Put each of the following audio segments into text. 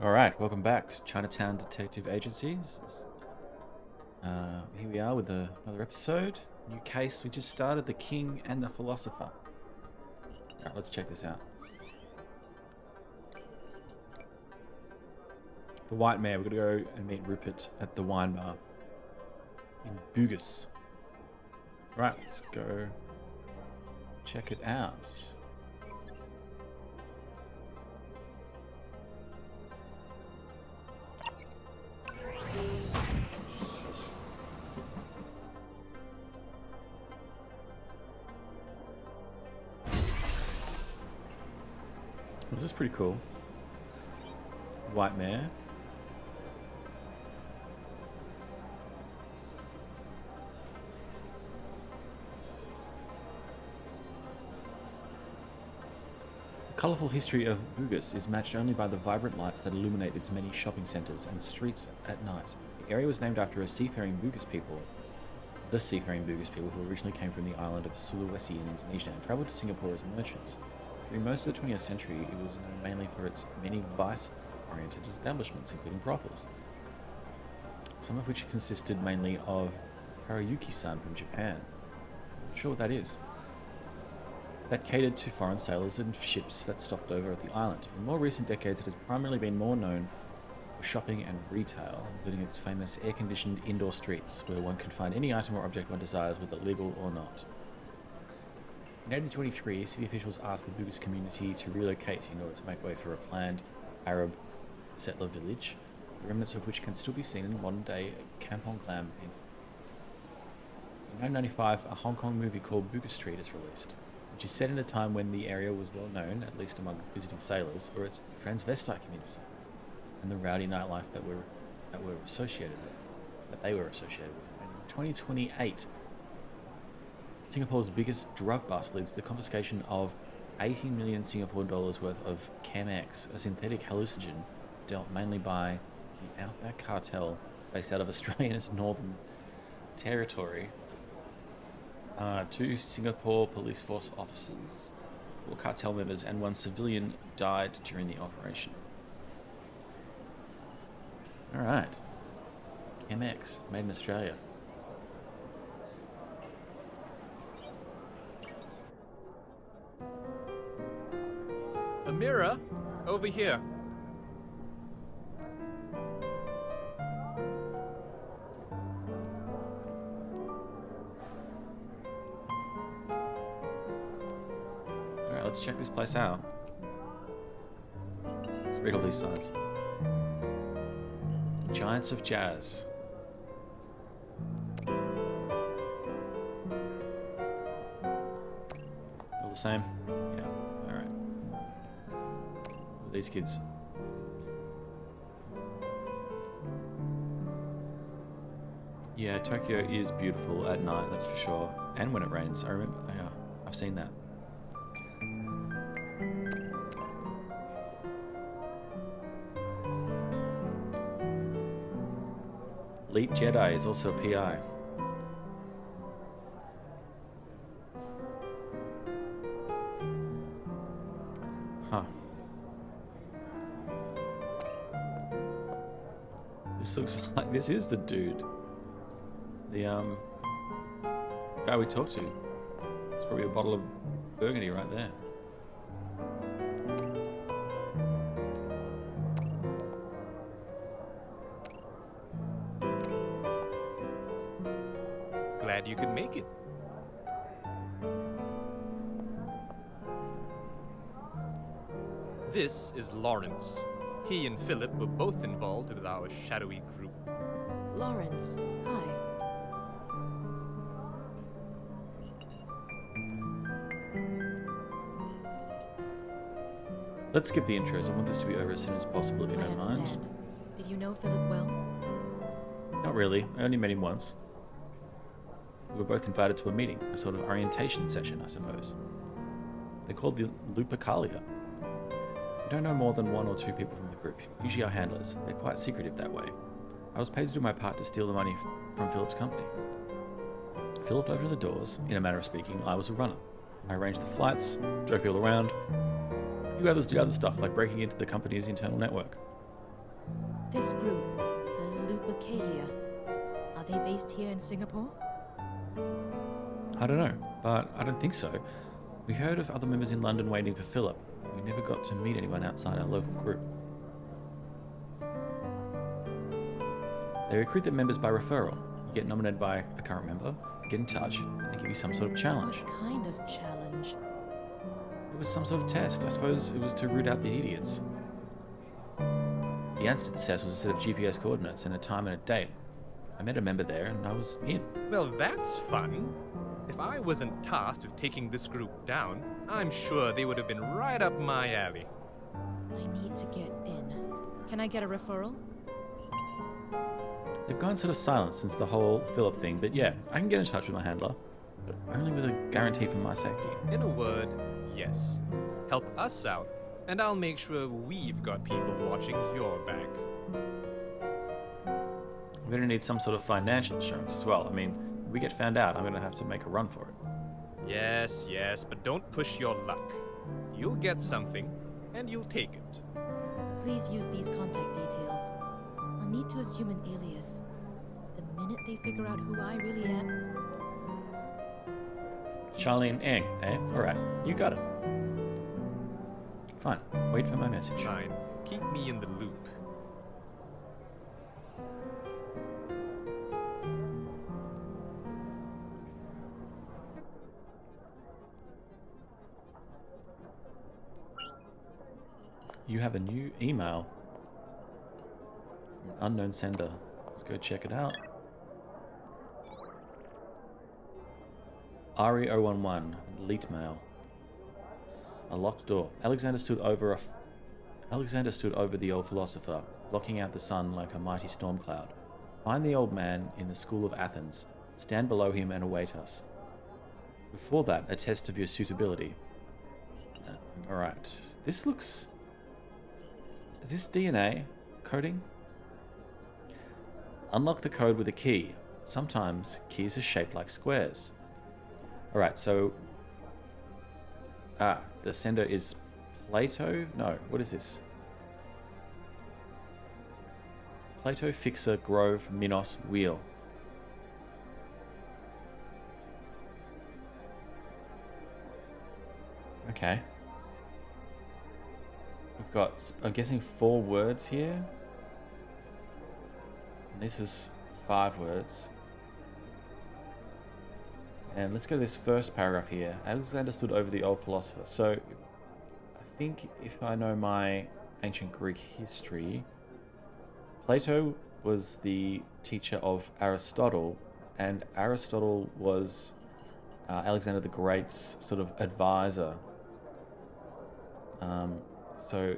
Alright, welcome back to Chinatown Detective Agencies. Here we are with another episode. New case. We just started, The King and the Philosopher. Alright, let's check this out. The White Mare. We're going to go and meet Rupert at the wine bar in Bugus. Right, let's go check it out. This is pretty cool. White Mare. The colourful history of Bugus is matched only by the vibrant lights that illuminate its many shopping centres and streets at night. The area was named after the seafaring Bugus people who originally came from the island of Sulawesi in Indonesia and travelled to Singapore as merchants. During most of the 20th century, it was known mainly for its many vice-oriented establishments, including brothels, some of which consisted mainly of Karayuki-san from Japan. I'm not sure what that is. That catered to foreign sailors and ships that stopped over at the island. In more recent decades, it has primarily been more known for shopping and retail, including its famous air-conditioned indoor streets, where one can find any item or object one desires, whether legal or not. In 1823, city officials asked the Bugus community to relocate in order to make way for a planned Arab settler village, the remnants of which can still be seen in modern-day Kampong Glam. In 1995, a Hong Kong movie called Bugus Street is released, which is set in a time when the area was well known, at least among visiting sailors, for its transvestite community and the rowdy nightlife that they were associated with. And in 2028, Singapore's biggest drug bust leads to the confiscation of 80 million Singapore dollars worth of Chem-X, a synthetic hallucinogen dealt mainly by the Outback Cartel based out of Australia's Northern Territory. 2 Singapore police force officers, 4 cartel members, and 1 civilian died during the operation. Alright. Chem-X, made in Australia. A mirror? Over here. Alright, let's check this place out. Let's read all these signs. Giants of Jazz. All the same? Yeah, alright. These kids. Yeah, Tokyo is beautiful at night, that's for sure. And when it rains. I remember, yeah, I've seen that. Elite Jedi is also a PI. Huh. This looks like this is the dude. The guy we talked to. It's probably a bottle of Burgundy right there. Glad you could make it. This is Lawrence. He and Philip were both involved with our shadowy group. Lawrence, hi. Let's skip the intros. I want this to be over as soon as possible, if you I don't mind. understand. Did you know Philip well? Not really. I only met him once. We were both invited to a meeting, a sort of orientation session, I suppose. They're called the Lupercalia. We don't know more than 1 or 2 people from the group, usually our handlers. They're quite secretive that way. I was paid to do my part to steal the money from Philip's company. Philip opened the doors. In a manner of speaking, I was a runner. I arranged the flights, drove people around, few others did other stuff, like breaking into the company's internal network. This group, the Lupercalia, are they based here in Singapore? I don't know, but I don't think so. We heard of other members in London waiting for Philip, but we never got to meet anyone outside our local group. They recruit their members by referral. You get nominated by a current member, get in touch, and they give you some sort of challenge. What kind of challenge? It was some sort of test. I suppose it was to root out the idiots. The answer to the test was a set of GPS coordinates and a time and a date. I met a member there and I was in. Well, that's fun. If I wasn't tasked with taking this group down, I'm sure they would have been right up my alley. I need to get in. Can I get a referral? They've gone sort of silent since the whole Philip thing, but yeah, I can get in touch with my handler, but only with a guarantee for my safety. In a word, yes. Help us out, and I'll make sure we've got people watching your back. I'm going to need some sort of financial insurance as well. I mean, if we get found out, I'm going to have to make a run for it. Yes, but don't push your luck. You'll get something, and you'll take it. Please use these contact details. I'll need to assume an alias. The minute they figure out who I really am... Charlene Eng, eh? Alright, you got it. Fine, wait for my message. Fine. Keep me in the loop. You have a new email. An unknown sender. Let's go check it out. Ari011, elite mail. A locked door. Alexander stood over the old philosopher, blocking out the sun like a mighty storm cloud. Find the old man in the school of Athens. Stand below him and await us. Before that, a test of your suitability. Alright. This looks... Is this DNA coding? Unlock the code with a key. Sometimes keys are shaped like squares. Alright, so... the sender is Plato? No, what is this? Plato, Fixer, Grove, Minos, Wheel. Okay. We've got, I'm guessing, 4 words here. And this is 5 words. And let's go to this first paragraph here. Alexander stood over the old philosopher. So, I think if I know my ancient Greek history, Plato was the teacher of Aristotle, and Aristotle was Alexander the Great's sort of advisor. So,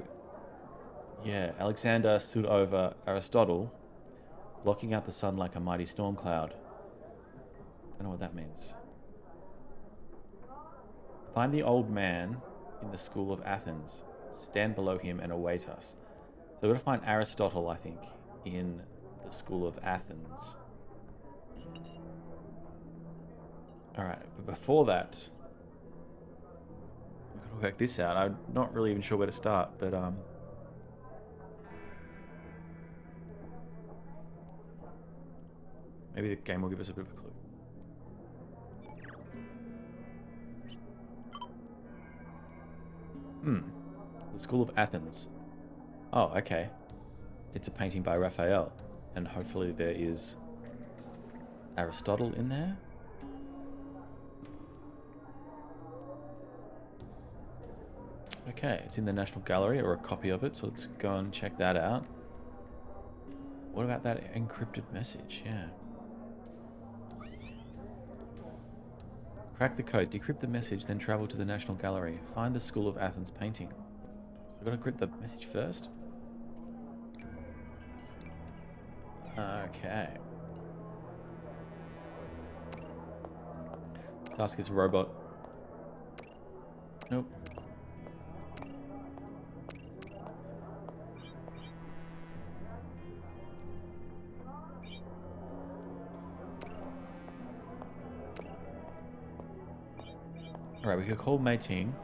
yeah, Alexander stood over Aristotle, blocking out the sun like a mighty storm cloud. Don't know what that means. Find the old man in the school of Athens. Stand below him and await us. So we've got to find Aristotle, I think, in the school of Athens. Alright, but before that, we've got to work this out. I'm not really even sure where to start, but maybe the game will give us a bit of a clue. The School of Athens. Oh, okay. It's a painting by Raphael, and hopefully there is Aristotle in there. Okay, it's in the National Gallery, or a copy of it, so let's go and check that out. What about that encrypted message? Yeah. Crack the code, decrypt the message, then travel to the National Gallery. Find the School of Athens painting. So I've got to encrypt the message first? Okay. Let's ask this robot. Nope. Alright, we could call Mei Ting.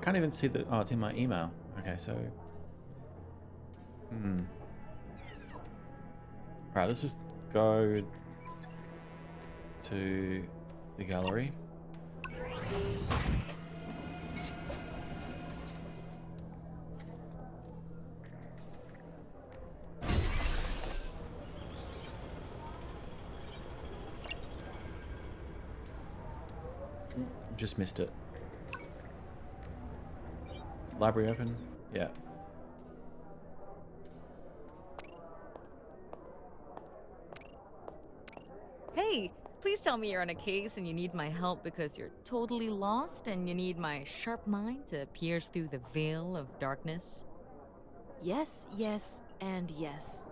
can't even see the... Oh, it's in my email. Okay, so... Alright, let's just go to the gallery. Just missed it. Is the library open? Yeah. Hey, please tell me you're on a case and you need my help because you're totally lost and you need my sharp mind to pierce through the veil of darkness. Yes, yes, and yes.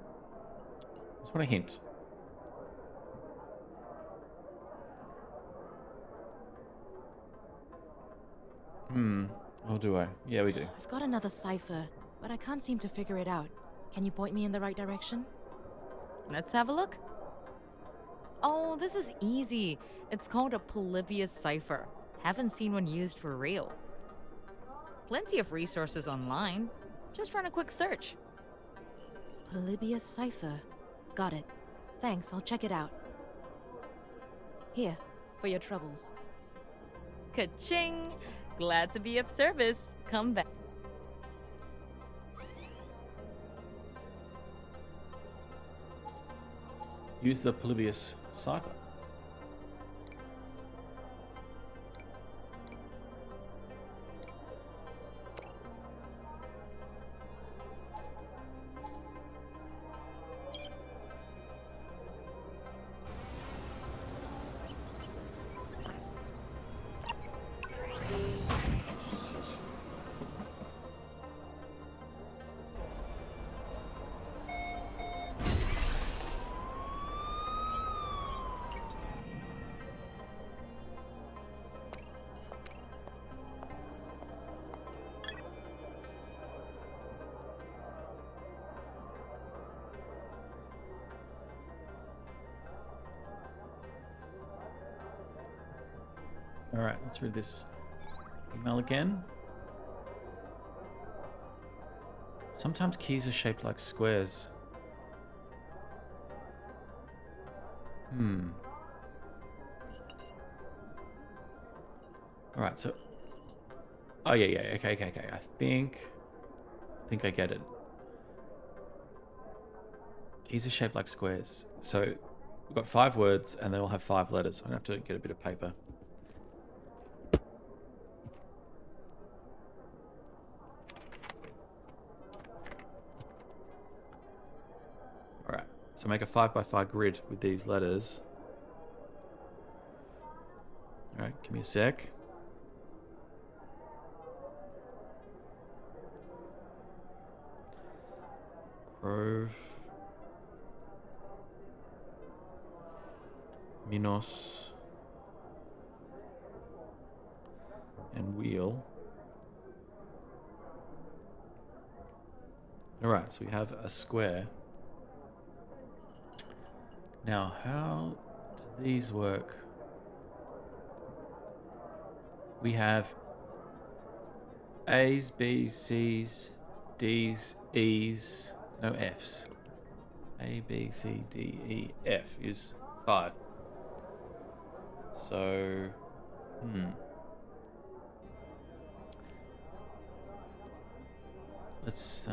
Just want a hint. Oh, do I? Yeah, we do. I've got another cipher, but I can't seem to figure it out. Can you point me in the right direction? Let's have a look. Oh, this is easy. It's called a Polybius cipher. Haven't seen one used for real. Plenty of resources online. Just run a quick search. Polybius cipher. Got it. Thanks, I'll check it out. Here, for your troubles. Ka-ching! Glad to be of service. Come back. Use the Polybius cipher. Alright, let's read this email again. Sometimes keys are shaped like squares. Alright, so... Oh, yeah, okay. I think I get it. Keys are shaped like squares. So, we've got 5 words, and they all have 5 letters. I'm gonna have to get a bit of paper. Alright, so make a 5x5 grid with these letters. Alright, give me a sec. Grove. Minos. And wheel. Alright, so we have a square. Now, how do these work? We have A's, B's, C's, D's, E's, no F's. A, B, C, D, E, F is 5. So, let's,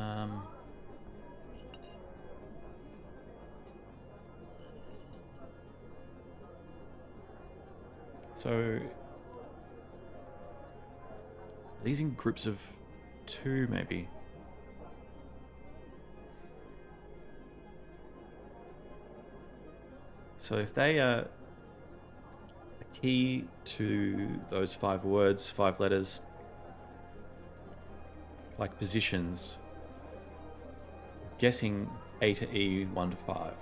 so, these in groups of 2, maybe. So if they are a key to those 5 words, 5 letters, like positions, guessing A to E, 1 to 5.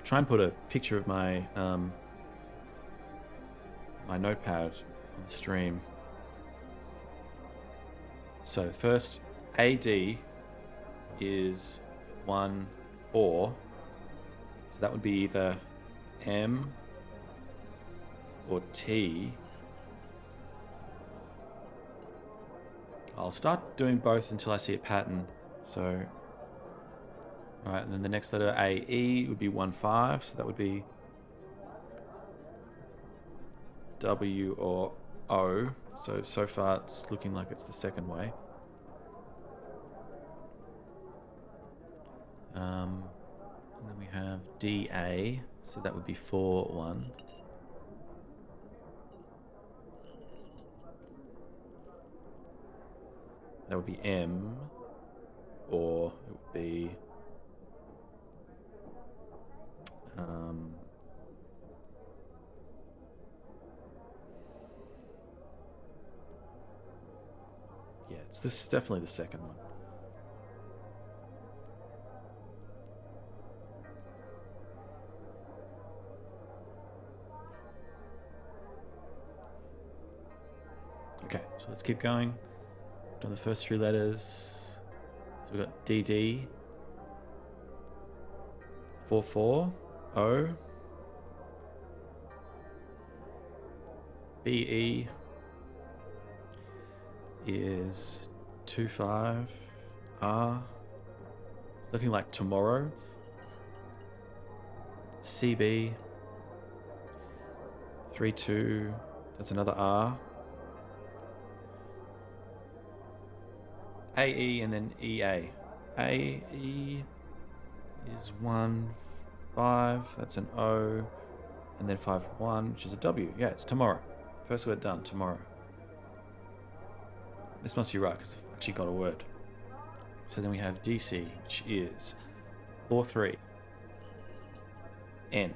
Try and put a picture of my my notepad on the stream. So first, AD is 1 or, so that would be either M or T. I'll start doing both until I see a pattern. So, alright, and then the next letter, A, E, would be 1, 5. So that would be W or O. So far it's looking like it's the second way. And then we have DA. So that would be 4, 1. That would be M, or it would be yeah, this is definitely the second one. Okay, so let's keep going. Done the first 3 letters. So we've got DD, 4, 4, O, BE is 2, 5, R. It's looking like tomorrow. CB, 3, 2, that's another R. AE and then EA. AE is 1, 5, that's an O, and then 5, 1, which is a W. Yeah, it's tomorrow. First word done, tomorrow. This must be right because I've actually got a word. So then we have DC, which is 4, 3, N.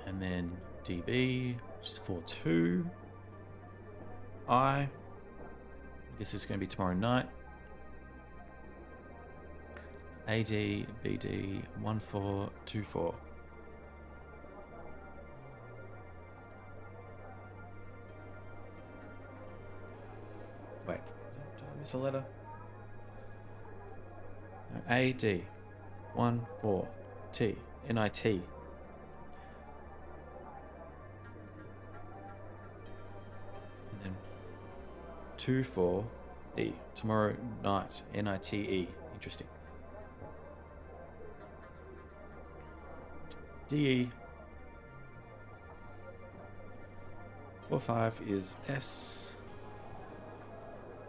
And then DB, which is 4, 2, I. This is going to be tomorrow night. AD, BD, 1, 4, 2, 4. Wait, did I miss a letter? No, AD, 1, 4, T, NIT. And then 2, 4, E. Tomorrow night, NITE. Interesting. DE. 4, 5 is S.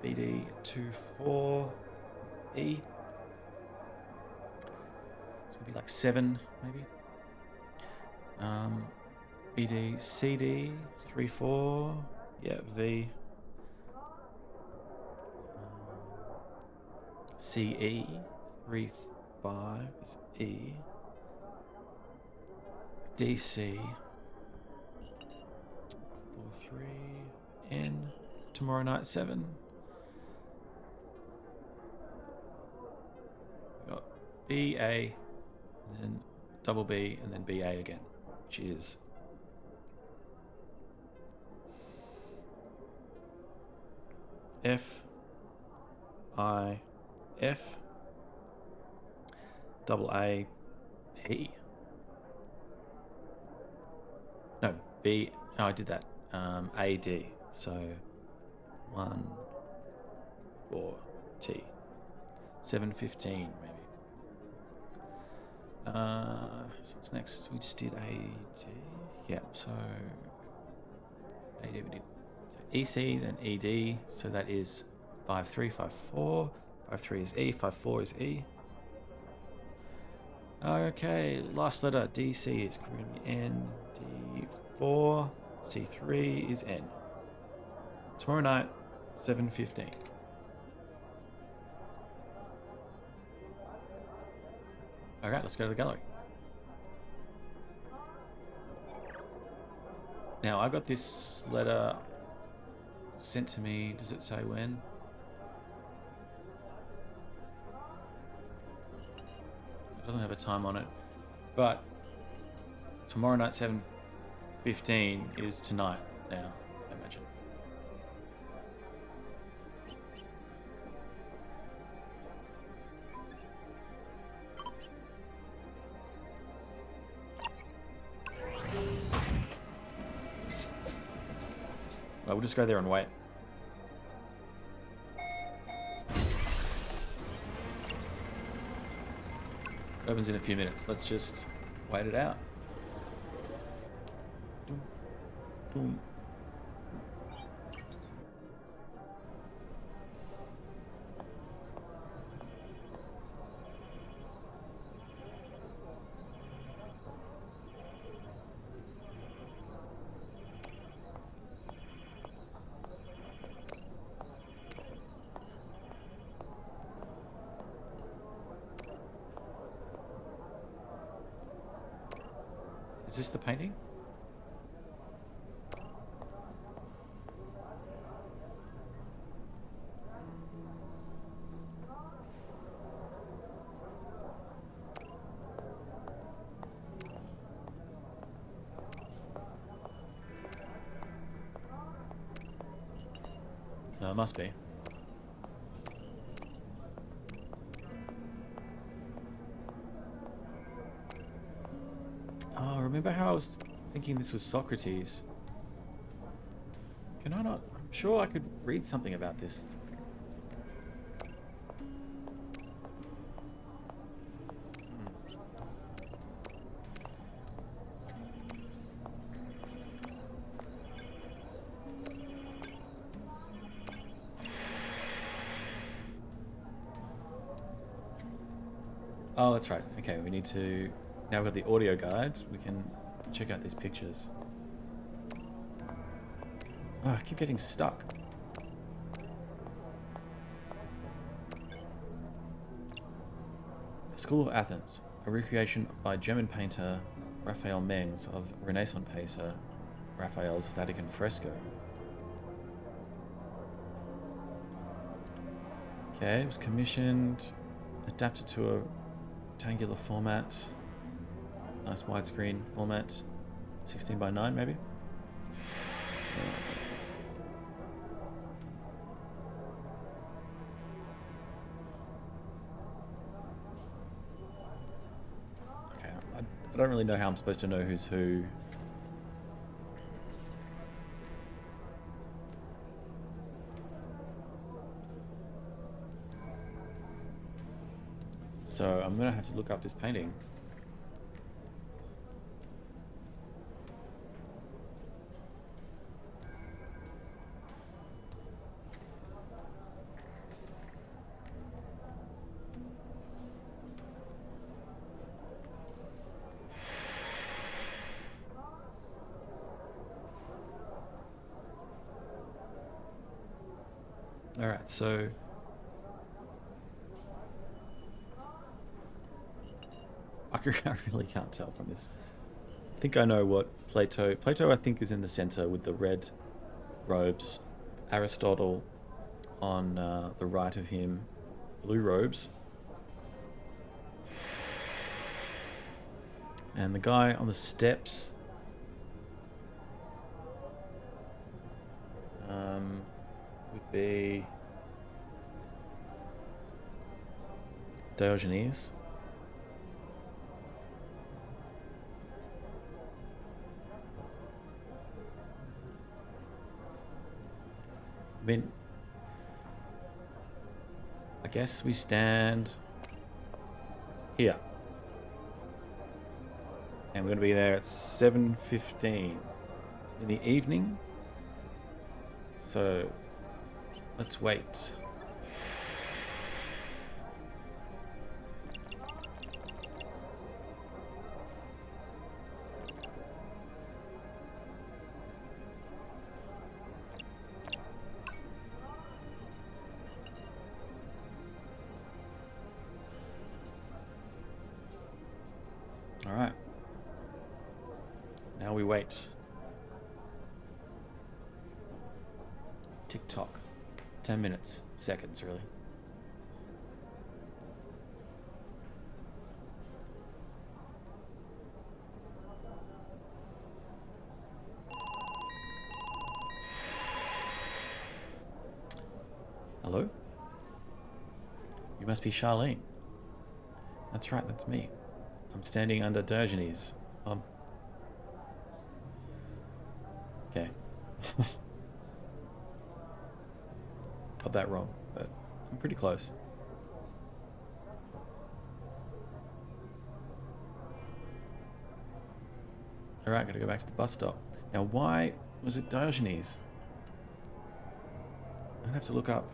BD 2, 4 E. It's gonna be like 7 maybe. BD CD 3, 4. Yeah, V. CE 3, 5 is E. DC 4, 3 N. Tomorrow night 7. We got BA and then double B and then BA again, which is F I F double A P. No, B. Oh, I did that. AD. So 1, 4 T. 7:15 maybe. So what's next? We just did AD. Yeah. So AD we did. So EC then ED. So that is 5, 3, 5, 4. 5, 3 is E. 5, 4 is E. Okay, last letter DC is going to be N. D4. C3 is N. Tomorrow night, 7:15. Alright, let's go to the gallery. Now, I got this letter sent to me. Does it say when? It doesn't have a time on it. But tomorrow night, 7:15 is tonight now, I imagine. We'll just go there and wait. Opens in a few minutes. Let's just wait it out. Dum, dum. Is this the painting? No, it must be. Oh, remember how I was thinking this was Socrates? Can I not? I'm sure I could read something about this. Oh, that's right. Okay, we need to... Now we've got the audio guide, we can check out these pictures. Oh, I keep getting stuck. The School of Athens, a recreation by German painter Raphael Mengs of Renaissance painter Raphael's Vatican fresco. Okay, it was commissioned, adapted to a rectangular format. Nice widescreen format. 16 by 9 maybe? Okay, I don't really know how I'm supposed to know who's who. So I'm gonna have to look up this painting. All right, so I really can't tell from this. I think I know what Plato, I think, is in the center with the red robes. Aristotle on the right of him, blue robes. And the guy on the steps would be Diogenes. I mean, I guess we stand here. And we're going to be there at 7:15 in the evening. So let's wait. All right. Now we wait. Tick-tock. 10 minutes. Seconds, really. Hello? You must be Charlene. That's right, that's me. I'm standing under got that wrong, but I'm pretty close. Alright, gotta go back to the bus stop. Now, why was it Diogenes? I'm gonna have to look up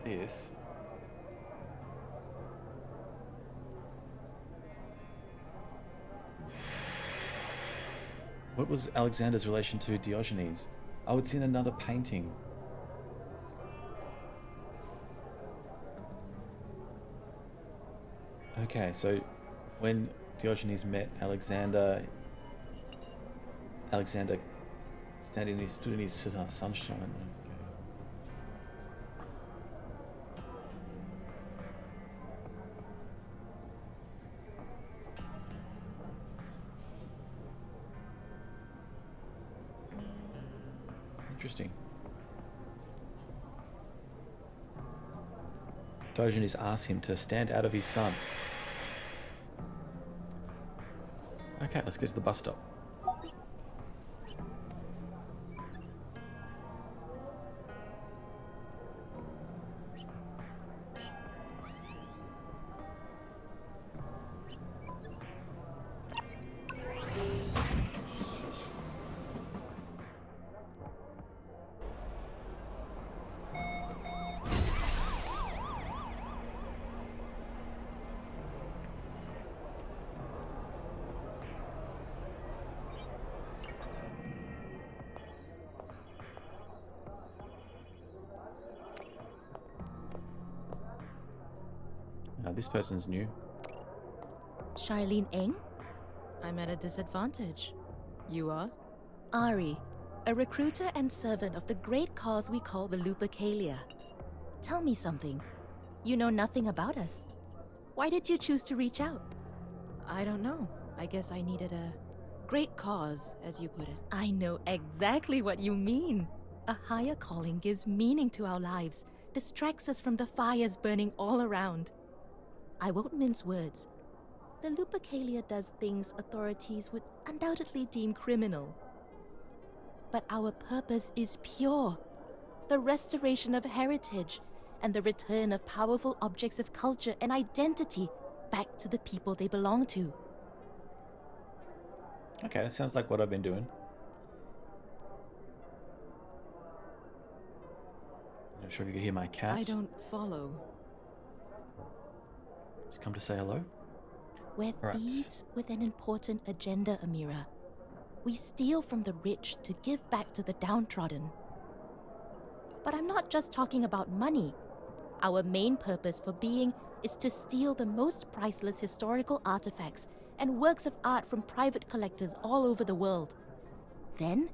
this. What was Alexander's relation to Diogenes? Oh, it's in another painting. Okay, so when Diogenes met Alexander, Alexander stood in his sunshine. Okay. Interesting. Diogenes asked him to stand out of his sun. Okay, let's get to the bus stop. This person's new. Charlene Eng? I'm at a disadvantage. You are? Ari, a recruiter and servant of the great cause we call the Lupercalia. Tell me something. You know nothing about us. Why did you choose to reach out? I don't know. I guess I needed a great cause, as you put it. I know exactly what you mean. A higher calling gives meaning to our lives, distracts us from the fires burning all around. I won't mince words. The Lupercalia does things authorities would undoubtedly deem criminal. But our purpose is pure. The restoration of heritage and the return of powerful objects of culture and identity back to the people they belong to. Okay, that sounds like what I've been doing. I'm not sure if you could hear my cat. I don't follow. Just come to say hello? We're Right. thieves with an important agenda, Amira. We steal from the rich to give back to the downtrodden. But I'm not just talking about money. Our main purpose for being is to steal the most priceless historical artifacts and works of art from private collectors all over the world. Then,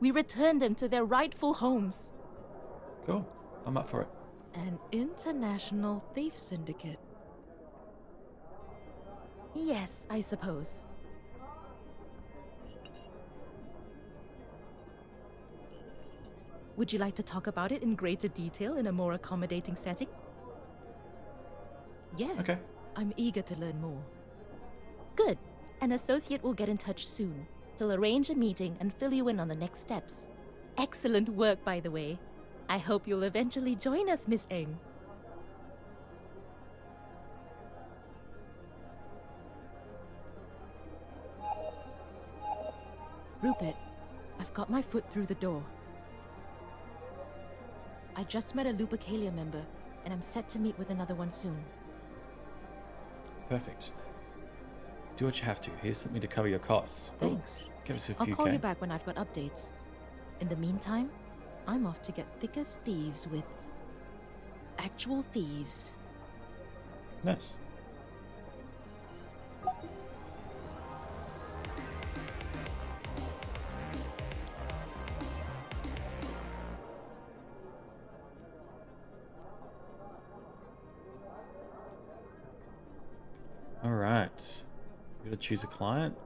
we return them to their rightful homes. Cool. I'm up for it. An international thief syndicate. Yes, I suppose. Would you like to talk about it in greater detail in a more accommodating setting? Yes. Okay. I'm eager to learn more. Good. An associate will get in touch soon. He'll arrange a meeting and fill you in on the next steps. Excellent work, by the way. I hope you'll eventually join us, Miss Eng. Rupert, I've got my foot through the door. I just met a Lupercalia member, and I'm set to meet with another one soon. Perfect. Do what you have to. Here's something to cover your costs. Oh, Thanks. give us a I'll few call K. you back when I've got updates. In the meantime, I'm off to get thick as thieves with actual thieves. Nice. All right. We gotta choose a client.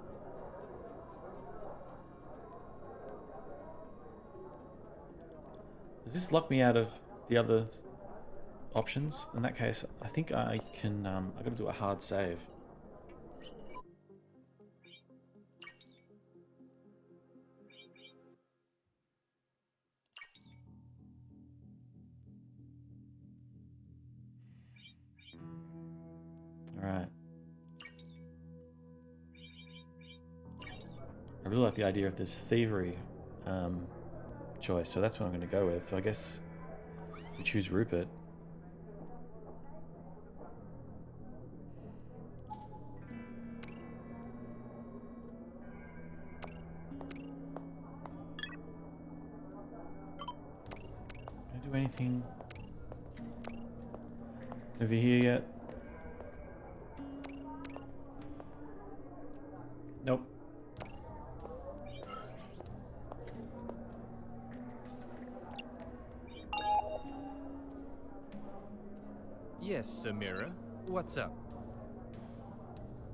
Does this lock me out of the other options? In that case, I think I can, I gotta do a hard save. I really like the idea of this thievery choice, so that's what I'm going to go with. So I guess we choose Rupert. Can I do anything over here yet? Nope. Yes, Samira. What's up?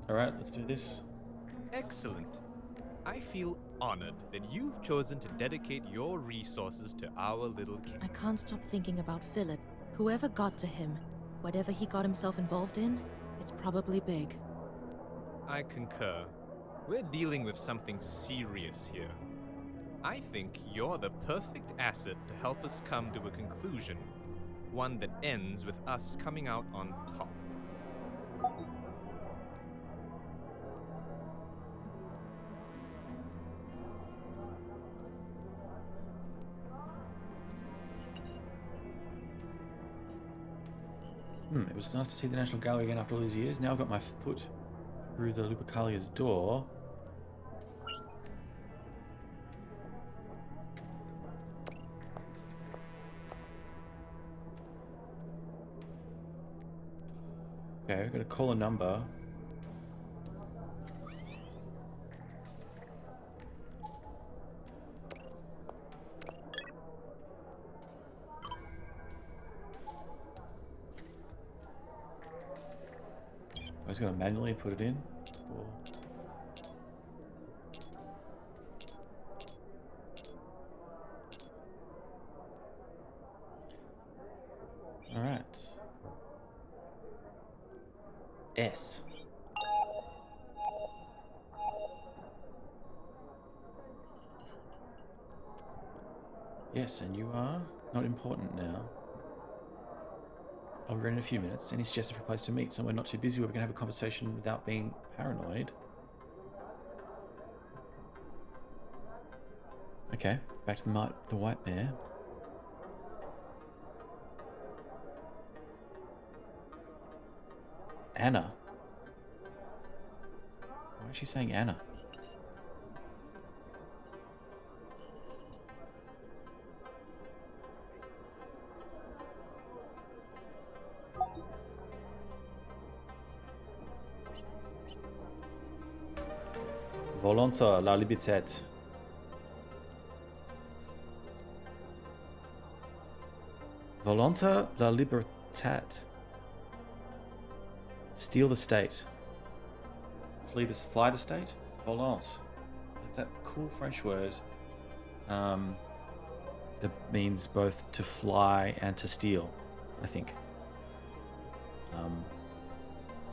Alright, let's do this. Excellent. I feel honored that you've chosen to dedicate your resources to our little king. I can't stop thinking about Philip. Whoever got to him, whatever he got himself involved in, it's probably big. I concur. We're dealing with something serious here. I think you're the perfect asset to help us come to a conclusion. One that ends with us coming out on top. It was nice to see the National Gallery again after all these years. Now I've got my foot through the Lupacalia's door. Okay, I've got to call a number. I was going to manually put it in. All right. S. Yes, and you are not important now. I'll be ready in a few minutes. Any suggestion for a place to meet? Somewhere not too busy where we can have a conversation without being paranoid. Okay, back to the White Mare. Anna. Why is she saying Anna? Volonta la liberté. Volonta la liberté. Steal the state. Fly the state? Volance. It's that cool French word that means both to fly and to steal, I think.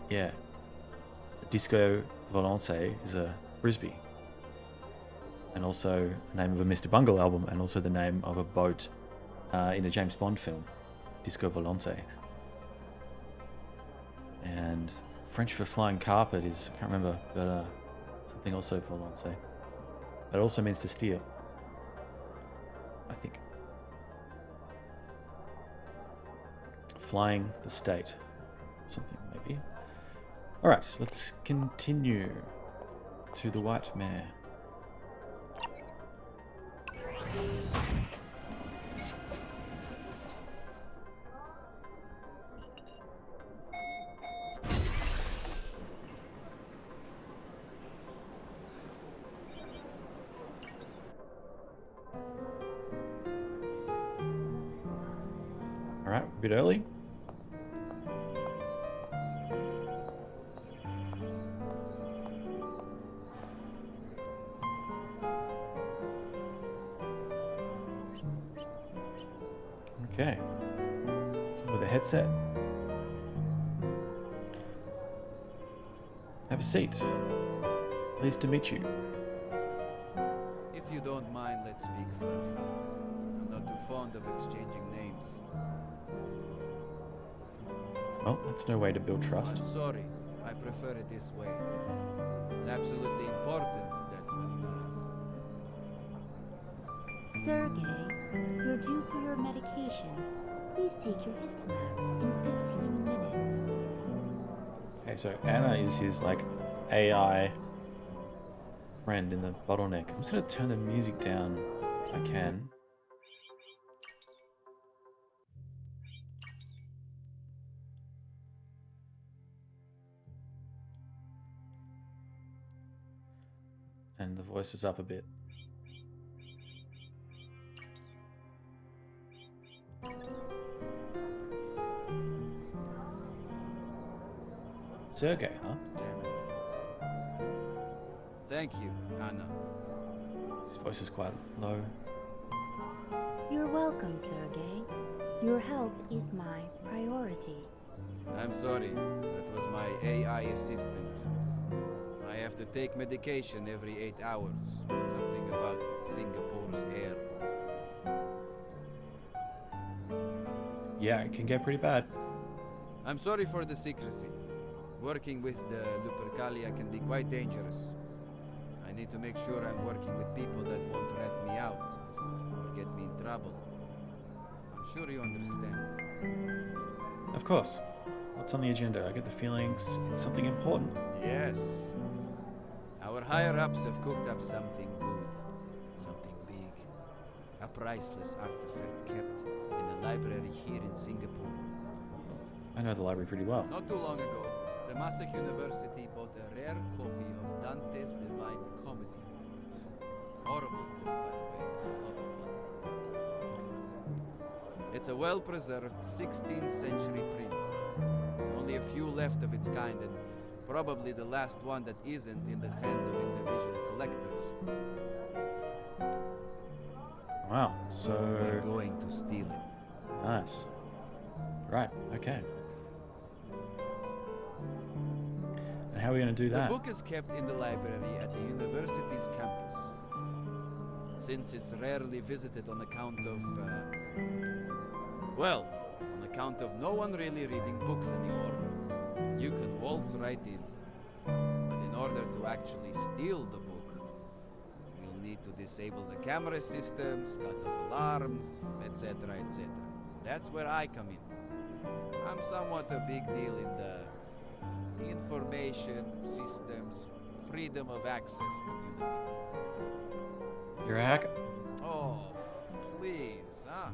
Yeah. Disco Volante is a frisbee. And also the name of a Mr. Bungle album, and also the name of a boat in a James Bond film, Disco Volante. And French for flying carpet is, I can't remember, but something also Volante. But it also means to steal, I think. Flying the state, something maybe. Alright, let's continue to the White Mare. Alright, a bit early. Okay. So with a headset. Have a seat. Pleased to meet you. If you don't mind, let's speak first. I'm not too fond of exchanging names. Well, that's no way to build trust. I'm sorry. I prefer it this way. It's absolutely important that when Sergey, you're due for your medication. Please take your Histamax in 15 minutes. Okay, so Anna is his like AI friend in the bottleneck. I'm just gonna turn the music down if I can. And the voice is up a bit. Sergey, huh? Damn it. Thank you, Anna. His voice is quite low. You're welcome, Sergey. Your health is my priority. I'm sorry. That was my AI assistant. I have to take medication every 8 hours. Something about Singapore's air. Yeah, it can get pretty bad. I'm sorry for the secrecy. Working with the Lupercalia can be quite dangerous. I need to make sure I'm working with people that won't rat me out or get me in trouble. I'm sure you understand. Of course. What's on the agenda? I get the feelings it's something important. Yes. Our higher-ups have cooked up something good. Something big. A priceless artifact kept in a library here in Singapore. I know the library pretty well. Not too long ago, Temasek University bought a rare copy of Dante's Divine Comedy. Horrible book, by the way. It's a lot of fun. It's a well-preserved 16th century print. Only a few left of its kind, and probably the last one that isn't in the hands of individual collectors. Wow, so We're going to steal it. nice. Right, okay. And how are we going to do The that? book is kept in the library at the university's campus. Since it's rarely visited on account of, on account of no one really reading books anymore, you can waltz right in. But in order to actually steal the book, we'll need to disable the camera systems, cut off alarms, etc., etc. That's where I come in. I'm somewhat a big deal in the information systems, freedom of access community. You're a hacker. Oh, please, huh?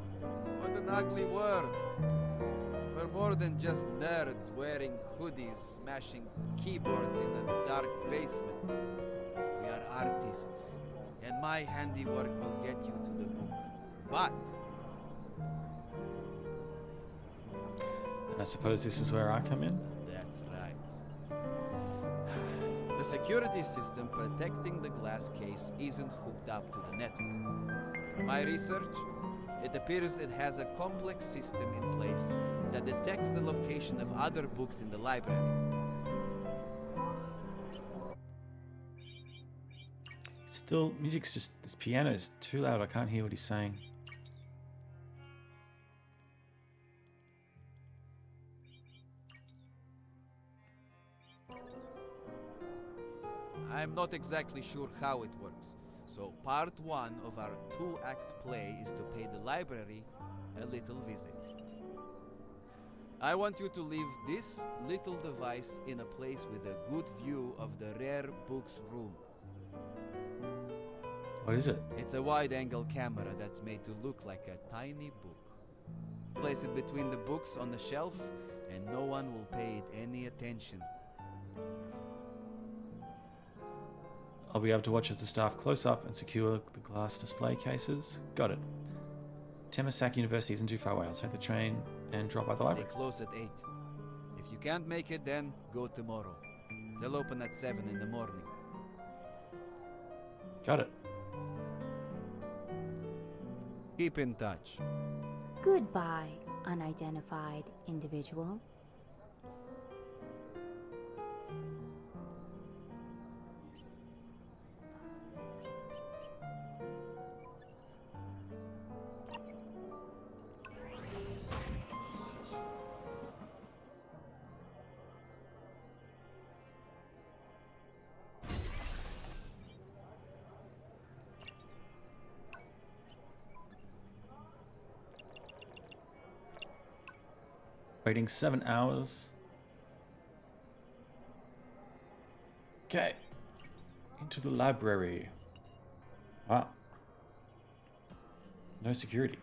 What an ugly word. We're more than just nerds wearing hoodies, smashing keyboards in a dark basement. We are artists, and my handiwork will get you to the book. But And I suppose this is where I come in? that's right. The security system protecting the glass case isn't hooked up to the network. From my research, it appears it has a complex system in place that detects the location of other books in the library. Still, music's just, this piano is too loud. I can't hear what he's saying. I'm not exactly sure how it works, so part one of our 2-act play is to pay the library a little visit. I want you to leave this little device in a place with a good view of the rare books room. What is it? It's a wide-angle camera that's made to look like a tiny book. Place it between the books on the shelf, and no one will pay it any attention. I'll be able to watch as the staff close up and secure the glass display cases. Got it. Temasek University isn't too far away. I'll take the train and drop by the They library. close at 8. If you can't make it, then go tomorrow. They'll open at 7 in the morning. Got it. Keep in touch. Goodbye, unidentified individual. Waiting 7 hours. Okay. Into the library. Wow. No security.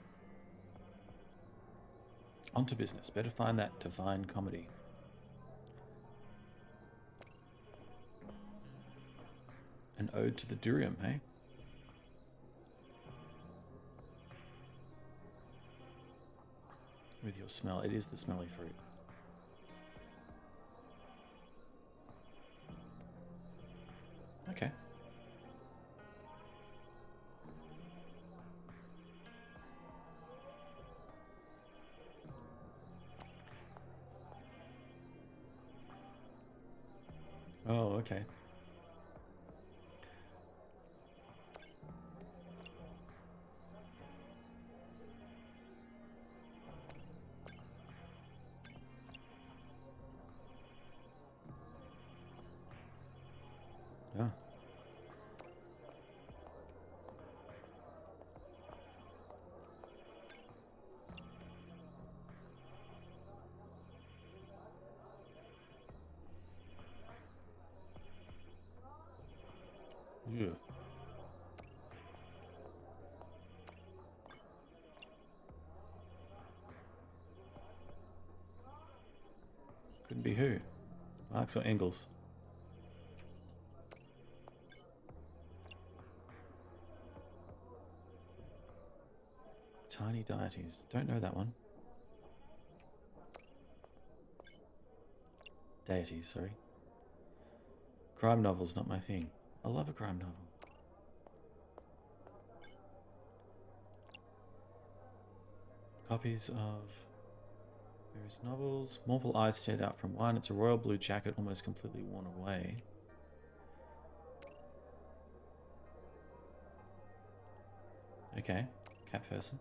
On to business. Better find that divine comedy. An ode to the durium, hey? With your smell. It is the smelly fruit. Okay. Oh, okay. Yeah. Yeah. Couldn't be who? Marx or Engels? Tiny deities. Don't know that one. Deities, sorry. Crime novels, not my thing. I love a crime novel. Copies of various novels. Mournful eyes stared out from one. It's a royal blue jacket, almost completely worn away. Okay, cat person.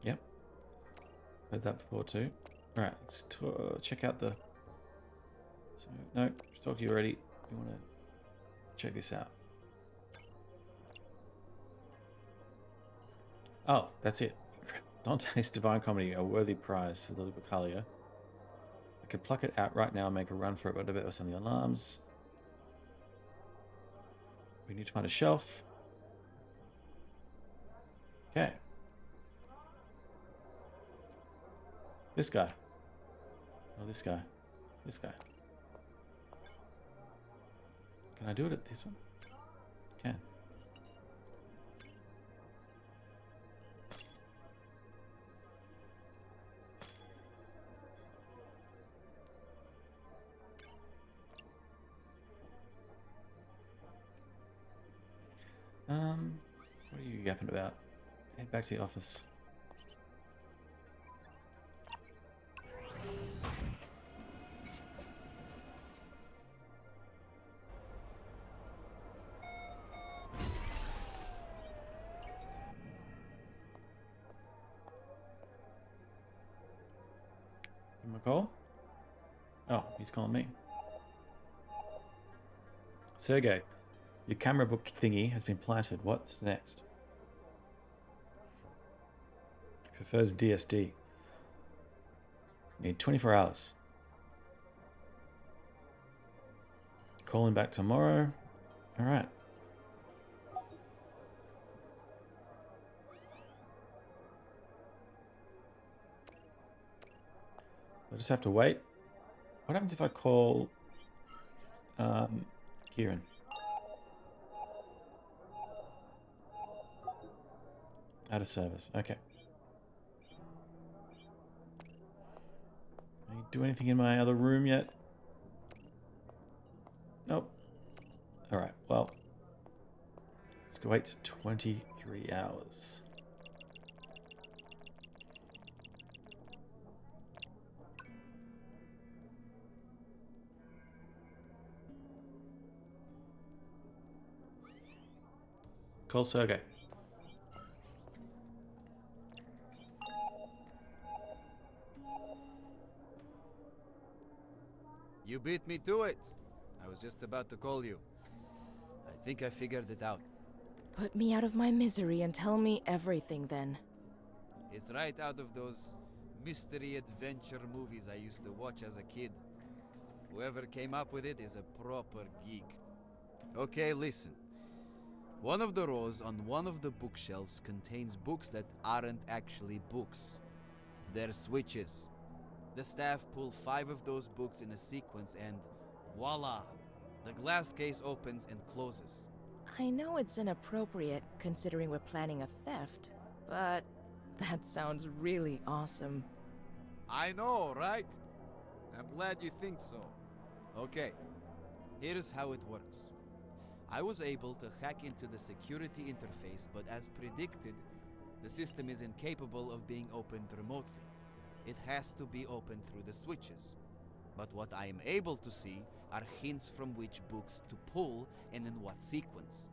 Yep. Heard that before too. Alright, let's check out the... So, no, talked to you already. We want to check this out. Oh, that's it. Dante's Divine Comedy, a worthy prize for the Lupercalia. I could pluck it out right now and make a run for it, but I bet it was on the alarms. We need to find a shelf. Okay. This guy. Oh, this guy. This guy. Can I do it at this one? Can. What are you yapping about? Head back to the office. Give him a call? Oh, he's calling me. Sergey, your camera book thingy has been planted. What's next? Prefers DSD. Need 24 hours. Calling back tomorrow. All right. I just have to wait. What happens if I call Kieran? Out of service. Okay. Can you do anything in my other room yet? Nope. Alright, well. Let's go wait to 23 hours. Call Sergey. You beat me to it. I was just about to call you. I think I figured it out. Put me out of my misery and tell me everything then. It's right out of those mystery adventure movies I used to watch as a kid. Whoever came up with it is a proper geek. Okay, listen. One of the rows on one of the bookshelves contains books that aren't actually books. They're switches. The staff pull 5 of those books in a sequence and voila! The glass case opens and closes. I know it's inappropriate considering we're planning a theft, but that sounds really awesome. I know, right? I'm glad you think so. Okay, here's how it works. I was able to hack into the security interface, but as predicted, the system is incapable of being opened remotely. It has to be opened through the switches. But what I am able to see are hints from which books to pull and in what sequence.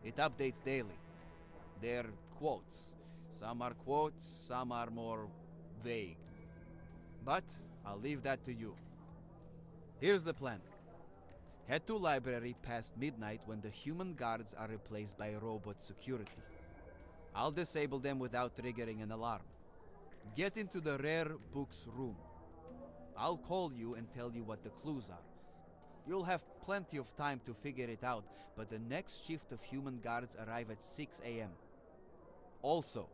It updates daily. They're quotes. Some are quotes, some are more vague. But I'll leave that to you. Here's the plan. Head to library past midnight when the human guards are replaced by robot security. I'll disable them without triggering an alarm. Get into the rare books room. I'll call you and tell you what the clues are. You'll have plenty of time to figure it out, but the next shift of human guards arrive at 6 a.m. Also,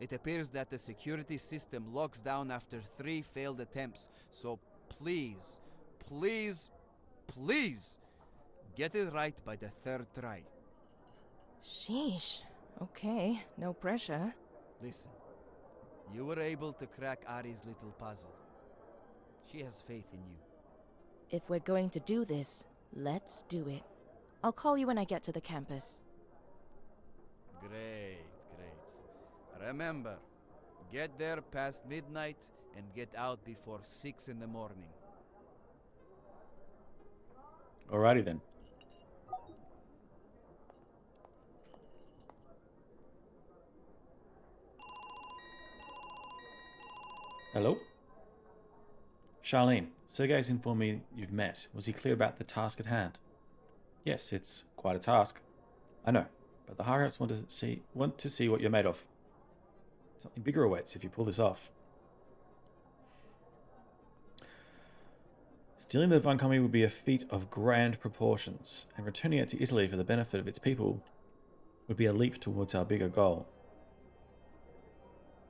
it appears that the security system locks down after 3 failed attempts, so please, please, please, get it right by the 3rd try. Sheesh. Okay, no pressure. Listen, you were able to crack Ari's little puzzle. She has faith in you. If we're going to do this, let's do it. I'll call you when I get to the campus. Great, great. Remember, get there past midnight and get out before 6 in the morning. Alrighty then. Hello? Charlene, Sergei's informed me you've met. Was he clear about the task at hand? Yes, it's quite a task. I know, but the higher-ups want to see what you're made of. Something bigger awaits if you pull this off. Stealing the Divine Comedy would be a feat of grand proportions, and returning it to Italy for the benefit of its people would be a leap towards our bigger goal.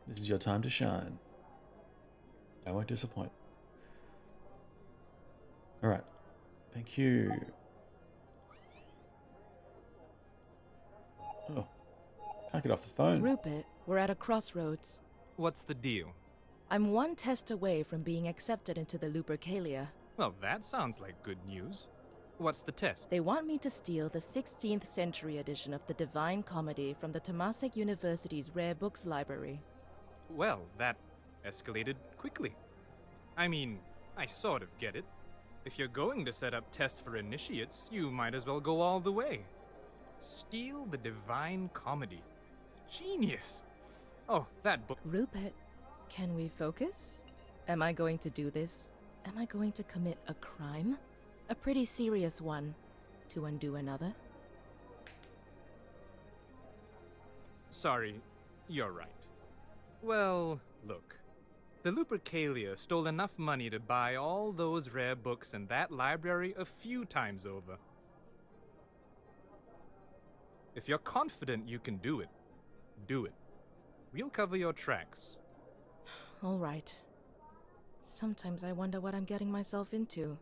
This is your time to shine. I won't disappoint. Alright. Thank you. Oh. Can't get off the phone. Rupert, we're at a crossroads. What's the deal? I'm one test away from being accepted into the Lupercalia. Well, that sounds like good news. What's the test? They want me to steal the 16th century edition of the Divine Comedy from the Temasek University's Rare Books Library. Well, that escalated quickly. I mean, I sort of get it. If you're going to set up tests for initiates, you might as well go all the way. Steal the Divine Comedy. Genius! Oh, that book. Rupert, can we focus? Am I going to do this? Am I going to commit a crime? A pretty serious one. To undo another? Sorry, you're right. Well, look. The Lupercalia stole enough money to buy all those rare books in that library a few times over. If you're confident you can do it, do it. We'll cover your tracks. All right. Sometimes I wonder what I'm getting myself into.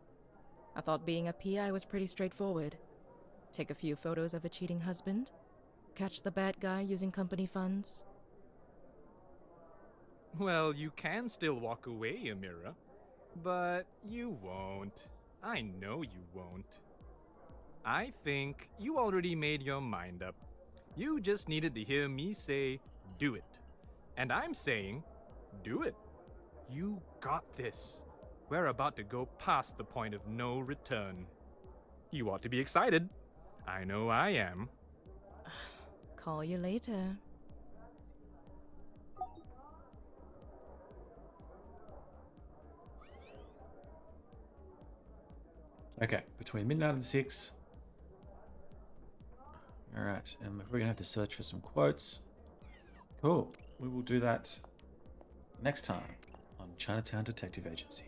I thought being a PI was pretty straightforward. Take a few photos of a cheating husband, catch the bad guy using company funds. Well, you can still walk away, Amira. But you won't. I know you won't. I think you already made your mind up. You just needed to hear me say, do it. And I'm saying, do it. You got this. We're about to go past the point of no return. You ought to be excited. I know I am. Call you later. Okay, between midnight and 6. Alright, and we're going to have to search for some quotes. Cool. We will do that Next time on Chinatown Detective Agency.